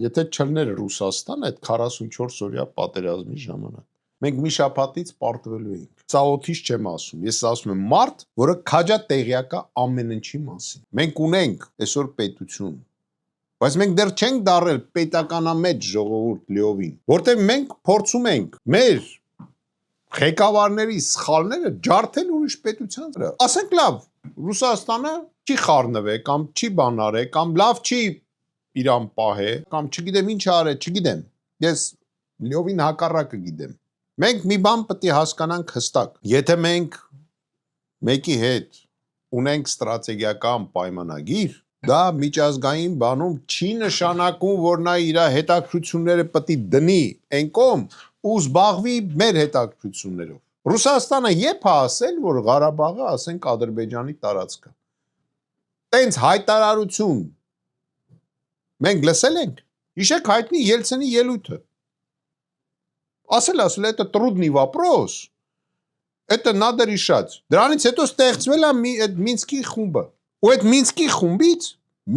Եթե չլներ Ռուսաստան այդ 44 օրյա պատերազմի ժամանակ, մենք մի շաբաթից պարտվելու էինք։ Սա օթից չեմ ասում, ես ասում եմ մարդ, որը քաջա տեղյակա ամեն ինչի մասին։ Մենք ունենք այսօր պետություն, բայց մենք դեռ չենք դառել պետականամեջ ժողովուրդ լիովին, որտեղ մենք փորձում ենք մեր ղեկավարների սխալները ջարդել ուրիշ պետության վրա։ Ասենք լավ, Ռուսաստանը չի խառնվե կամ չի բանարե կամ լավ չի իրան պահե կամ չգիտեմ ինչ արե, չգիտեմ։ Ես լիովին հակառակը գիտեմ։ Մենք մի բան պետք է հասկանանք հստակ։ Եթե մենք մեկի հետ ունենք ստրատեգիական պայմանագիր, դա միջազգային բանում չի նշանակում, որ նա իր հետաքրքրությունները պետք է դնի այն կողմ ու զբաղվի մեր հետաքրքրություններով։ Ռուսաստանը երբ է ասել, որ Ղարաբաղը, ասենք, Ադրբեջանի տարածք է։ Տենց հայտարարություն մենք լսել ենք։ Հիշեք հայտնի Ելցինի ելույթը։ Ասել, это трудный вопрос, это надо решать։ Դրանից հետո ստեղծվել է այդ Մինսկի խումբը։ Ու այդ Մինսկի խումբից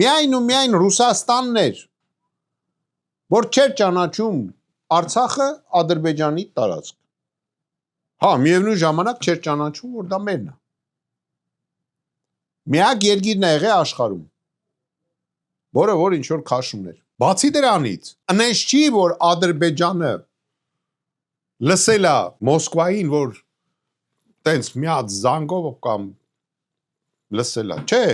միայն ու միայն Ռուսաստանն էր, որ չէր ճանաչում Արցախը Ադրբեջանի տարածք։ Հա, միևնույն ժամանակ չէր ճանաչում, որ դա մերն է։ Միակ երկիրն է եղել աշխարհում, որը որ ինչ որ քաշում էր։ Բացի դրանից, այնպես չի, որ Ադրբեջանը լսել է Մոսկվային, որ տենց մի հատ զանգով կամ լսել է, չէ։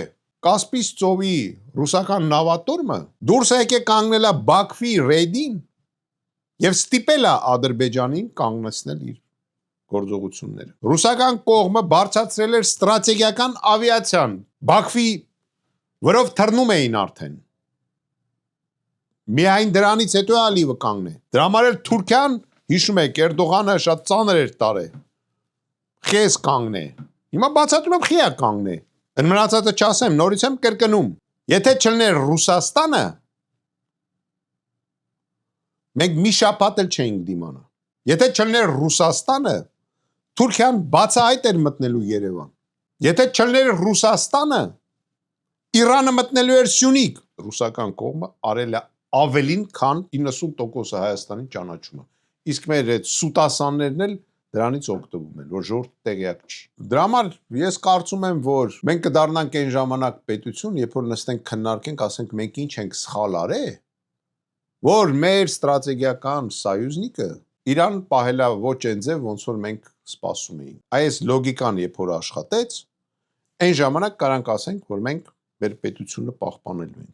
Կասպից ծովի ռուսական նավատորմը դուրս եկե կանգնել է Բաքվի ռեյդին եւ ստիպել է Ադրբեջանին կանգնեցնել իր գործողությունները։ Ռուսական կողմը բարձրացրել էր ստրատեգիական ավիացիան, Բաքվի վրով թռնում էին արդեն։ Միայն դրանից հետո ալիվը կանգնե։ Դրա համար էլ Թուրքիան, հիշում եք, Էրդողանը շատ ծանր էր տարել։ Խես կանգնե։ Հիմա բացատրում եմ խիա կանգնե։ Այն մնացածը չասեմ, նորից եմ կրկնում։ Եթե չլներ Ռուսաստանը, մենք մի շաբաթ էլ չէինք դիմանա։ Եթե չլներ Ռուսաստանը, Թուրքիան բացահայտ էր մտնելու Երևան։ Եթե չլներ Ռուսաստանը, Իրանը մտնելու էր Սյունիք։ Ռուսական կողմը արել է ավելին, քան 90% Հայաստանի ճանաչումը։ Իսկ մեր այդ սուտասաններն էլ դրանից օգտվում են, որ ժողովուրդը տեղյակ չի։ Դրա համար ես կարծում եմ, որ մենք կդառնանք այն ժամանակ պետություն, երբ որ նստենք քննարկենք, ասենք մենք ինչ ենք սխալ արել, որ մեր ստրատեգիական սահյուզնիկը Իրան պահելա ոչ այն ձև, ոնց որ մենք սպասում էինք։ Այս լոգիկան երբ որ աշխատեց, այն ժամանակ կարանք ասենք, որ մենք մեր պետությունը պահպանելու ենք։